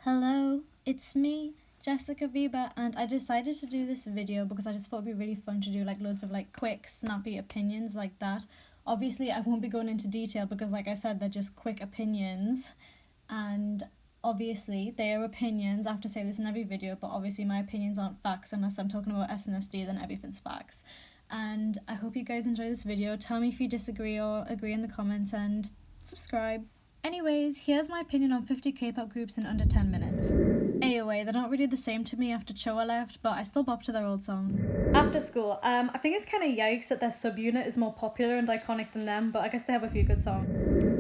Hello, it's me, Jessica Viva, and I decided to do this video because I just thought it'd be really fun to do loads of quick, snappy opinions like that. Obviously, I won't be going into detail because like I said, they're just quick opinions, and obviously they are opinions. I have to say this in every video, but obviously my opinions aren't facts unless I'm talking about SNSD, then everything's facts. And I hope you guys enjoy this video. Tell me if you disagree or agree in the comments and subscribe. Anyways, here's my opinion on 50 K-pop groups in under 10 minutes. AOA, they're not really the same to me after Choa left, but I still bop to their old songs. After school, I think it's kind of yikes that their subunit is more popular and iconic than them, but I guess they have a few good songs.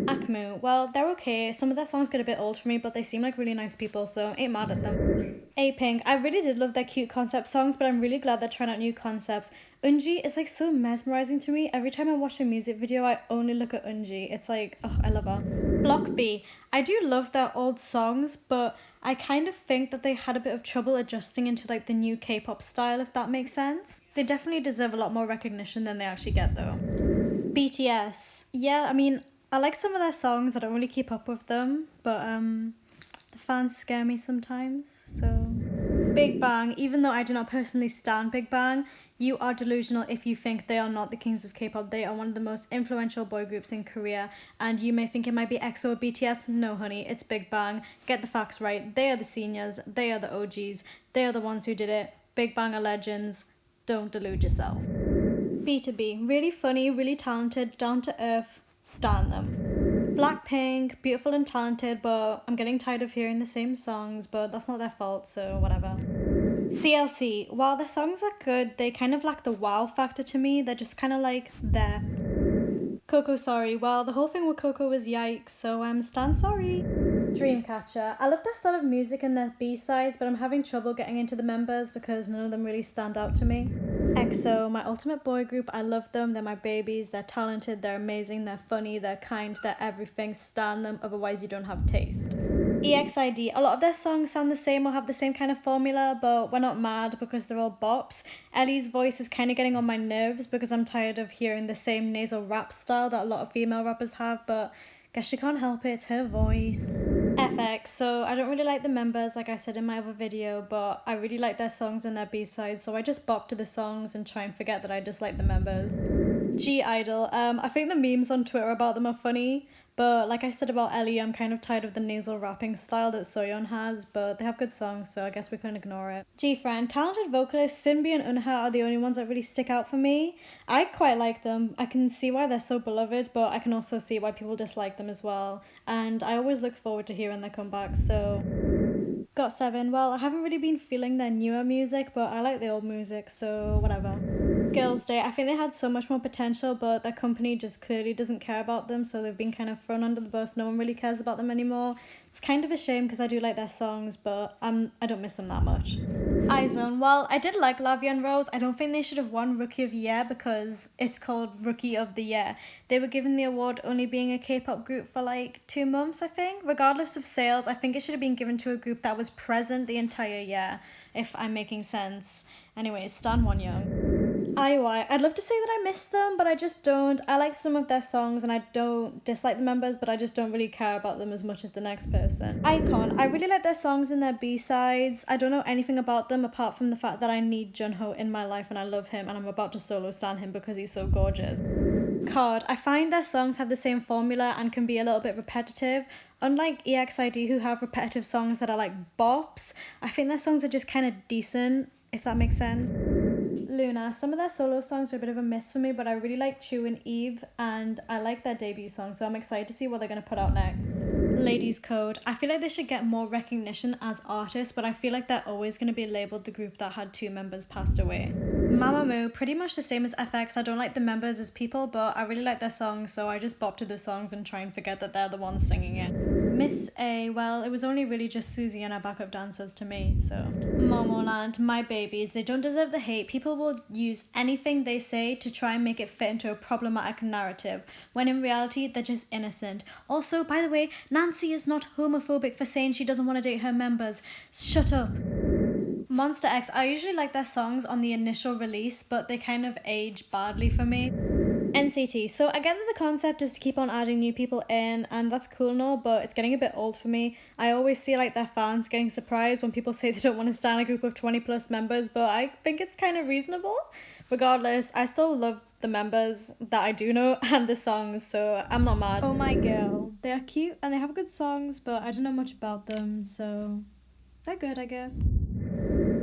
Akmu, well, they're okay. Some of their songs get a bit old for me, but they seem like really nice people, so ain't mad at them. A-Pink, I really did love their cute concept songs, but I'm really glad they're trying out new concepts. Eunji is so mesmerizing to me. Every time I watch a music video, I only look at Eunji. It's oh, I love her. Block B, I do love their old songs, but I kind of think that they had a bit of trouble adjusting into the new K-pop style, if that makes sense. They definitely deserve a lot more recognition than they actually get though. BTS, yeah, I mean, I like some of their songs. I don't really keep up with them, but the fans scare me sometimes, so... Big Bang, even though I do not personally stan Big Bang, you are delusional if you think they are not the kings of K-pop. They are one of the most influential boy groups in Korea, and you may think it might be EXO or BTS. No, honey, it's Big Bang. Get the facts right. They are the seniors. They are the OGs. They are the ones who did it. Big Bang are legends. Don't delude yourself. B2B, really funny, really talented, down to earth. Stan them. Blackpink, beautiful and talented, but I'm getting tired of hearing the same songs, but that's not their fault, so whatever. CLC, while their songs are good, they kind of lack the wow factor to me. They're just kind of there. Coco Sorry, well, the whole thing with Coco was yikes, so stan sorry. Dreamcatcher, I love their style of music and their B-sides, but I'm having trouble getting into the members because none of them really stand out to me. EXO, my ultimate boy group, I love them, they're my babies, they're talented, they're amazing, they're funny, they're kind, they're everything, stan them, otherwise you don't have taste. EXID, a lot of their songs sound the same or have the same kind of formula, but we're not mad because they're all bops. Ellie's voice is kind of getting on my nerves because I'm tired of hearing the same nasal rap style that a lot of female rappers have, but guess she can't help it, it's her voice. FX, so I don't really like the members like I said in my other video, but I really like their songs and their B-sides, so I just bop to the songs and try and forget that I dislike the members. G-Idol, I think the memes on Twitter about them are funny, but like I said about Ellie, I'm kind of tired of the nasal rapping style that Soyeon has, but they have good songs, so I guess we can ignore it. G-Friend, talented vocalists, Sinbi and Unha are the only ones that really stick out for me. I quite like them. I can see why they're so beloved, but I can also see why people dislike them as well. And I always look forward to hearing their comebacks, so... GOT7, well, I haven't really been feeling their newer music, but I like the old music, so whatever. Girls' Day, I think they had so much more potential, but their company just clearly doesn't care about them, so they've been kind of thrown under the bus. No one really cares about them anymore. It's kind of a shame because I do like their songs, but I don't miss them that much. iZone, well, I did like Lavia and Rose. I don't think they should have won Rookie of the Year because it's called Rookie of the Year. They were given the award only being a K-pop group for 2 months, I think. Regardless of sales, I think it should have been given to a group that was present the entire year, if I'm making sense. Anyways, Stan Wonyoung. IOI, I'd love to say that I miss them, but I just don't. I like some of their songs and I don't dislike the members, but I just don't really care about them as much as the next person. iKON, I really like their songs and their B-sides. I don't know anything about them apart from the fact that I need Junho in my life and I love him and I'm about to solo stan him because he's so gorgeous. KARD, I find their songs have the same formula and can be a little bit repetitive. Unlike EXID, who have repetitive songs that are bops, I think their songs are just kind of decent, if that makes sense. Luna, some of their solo songs are a bit of a miss for me, but I really like Chu and Eve, and I like their debut song, so I'm excited to see what they're going to put out next. Ladies Code, I feel like they should get more recognition as artists, but I feel like they're always going to be labelled the group that had 2 members passed away. Mamamoo, pretty much the same as FX. I don't like the members as people, but I really like their songs, so I just bop to the songs and try and forget that they're the ones singing it. Miss A, well, it was only really just Susie and her backup dancers to me, so... Momoland, my babies, they don't deserve the hate. People will use anything they say to try and make it fit into a problematic narrative, when in reality, they're just innocent. Also, by the way, Nancy is not homophobic for saying she doesn't want to date her members. Shut up. Monster X, I usually like their songs on the initial release, but they kind of age badly for me. NCT. So I get that the concept is to keep on adding new people in, and that's cool and all, but it's getting a bit old for me. I always see like their fans getting surprised when people say they don't want to stand a group of 20 plus members, but I think it's kind of reasonable. Regardless, I still love the members that I do know and the songs, so I'm not mad. Oh My Girl. They are cute and they have good songs, but I don't know much about them, so they're good, I guess.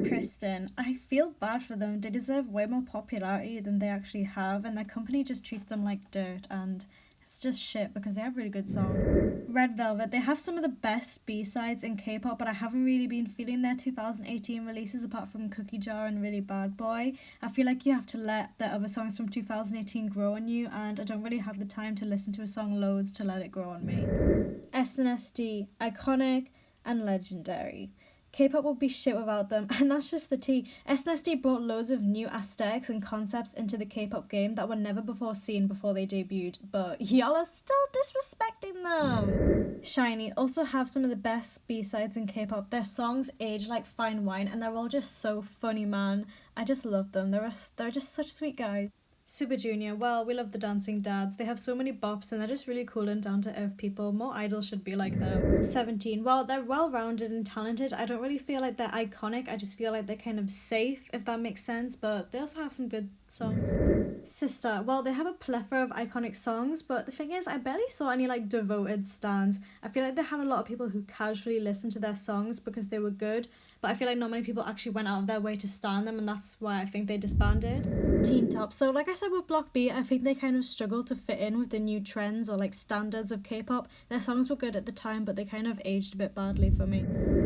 Kristen, I feel bad for them. They deserve way more popularity than they actually have, and their company just treats them like dirt, and it's just shit because they have really good songs. Red Velvet, they have some of the best B-sides in K-pop, but I haven't really been feeling their 2018 releases apart from Cookie Jar and Really Bad Boy. I feel like you have to let the other songs from 2018 grow on you, and I don't really have the time to listen to a song loads to let it grow on me. SNSD, iconic and legendary. K-pop would be shit without them, and that's just the tea. SNSD brought loads of new aesthetics and concepts into the K-pop game that were never before seen before they debuted, but y'all are still disrespecting them. SHINee also have some of the best B-sides in K-pop. Their songs age like fine wine, and they're all just so funny, man. I just love them. They're just such sweet guys. Super Junior, well, we love the dancing dads. They have so many bops and they're just really cool and down to earth people. More idols should be like them. 17, well, they're well-rounded and talented. I don't really feel like they're iconic. I just feel like they're kind of safe, if that makes sense, but they also have some good songs. Sister, well, they have a plethora of iconic songs, but the thing is, I barely saw any like devoted stans. I feel like they had a lot of people who casually listened to their songs because they were good, but I feel like not many people actually went out of their way to stan them, and that's why I think they disbanded. Teen Top, so like I said with Block B, I think they kind of struggled to fit in with the new trends or like standards of K-pop. Their songs were good at the time, but they kind of aged a bit badly for me.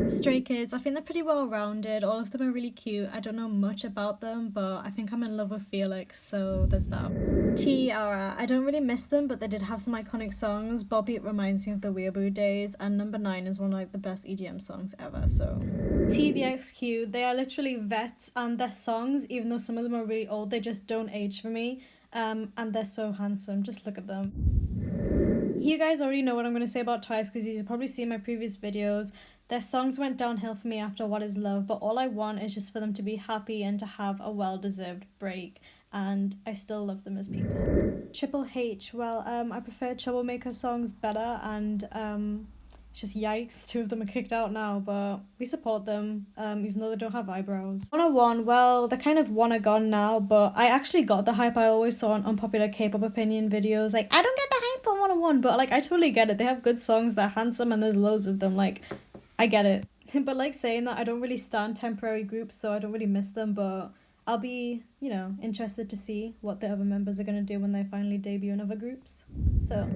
Stray Kids, I think they're pretty well rounded. All of them are really cute. I don't know much about them, but I think I'm in love with Felix, so there's that. Tiara, I don't really miss them, but they did have some iconic songs. Bobby reminds me of the Weeaboo days, and Number 9 is one of like the best EDM songs ever, so. TVXQ, they are literally vets, and their songs, even though some of them are really old, they just don't age for me, and they're so handsome. Just look at them. You guys already know what I'm going to say about Twice because you've probably seen my previous videos. Their songs went downhill for me after What Is Love, but all I want is just for them to be happy and to have a well-deserved break, and I still love them as people. Triple H, well, I prefer Troublemaker songs better, and it's just yikes, 2 of them are kicked out now, but we support them, even though they don't have eyebrows. 101, well, they're kind of one are gone now, but I actually got the hype I always saw on unpopular K-pop opinion videos. Like, I don't get the hype for 101, but like, I totally get it. They have good songs, they're handsome, and there's loads of them. Like, I get it. But like saying that, I don't really stan temporary groups, so I don't really miss them, but I'll be, you know, interested to see what the other members are going to do when they finally debut in other groups. So,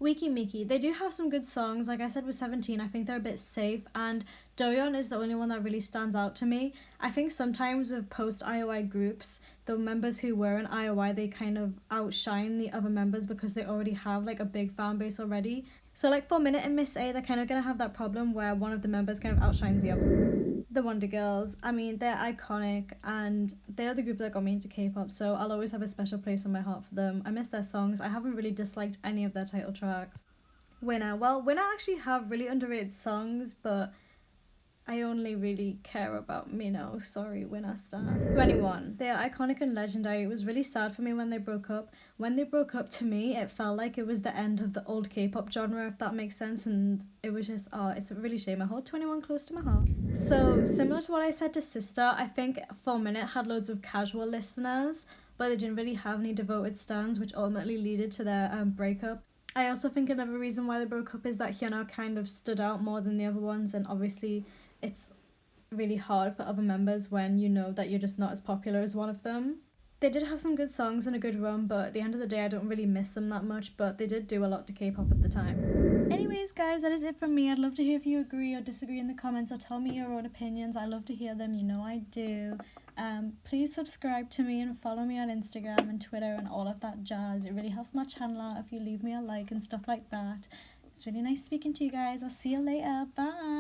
Wiki Miki, they do have some good songs. Like I said with 17, I think they're a bit safe, and Doyeon is the only one that really stands out to me. I think sometimes with post-IOI groups, the members who were in IOI, they kind of outshine the other members because they already have like a big fan base already. So like for Minute and Miss A, they're kind of going to have that problem where one of the members kind of outshines the other. The Wonder Girls, I mean, they're iconic and they're the group that got me into K-pop, so I'll always have a special place in my heart for them. I miss their songs. I haven't really disliked any of their title tracks. Winner, well, Winner actually have really underrated songs, but I only really care about Minho. Sorry, Winner stan. 21. They are iconic and legendary. It was really sad for me when they broke up. When they broke up, to me, it felt like it was the end of the old K-pop genre, if that makes sense, and it was just, it's a really shame. I hold 21 close to my heart. So, similar to what I said to Sister, I think 4 Minute had loads of casual listeners, but they didn't really have any devoted stans, which ultimately led to their breakup. I also think another reason why they broke up is that Hyuna kind of stood out more than the other ones, and obviously it's really hard for other members when you know that you're just not as popular as one of them. They did have some good songs and a good run, but at the end of the day I don't really miss them that much, but they did do a lot to K-pop at the time. Anyways guys, that is it from me. I'd love to hear if you agree or disagree in the comments, or tell me your own opinions. I love to hear them, you know I do. Please subscribe to me and follow me on Instagram and Twitter and all of that jazz. It really helps my channel out if you leave me a like and stuff like that. It's really nice speaking to you guys. I'll see you later. Bye.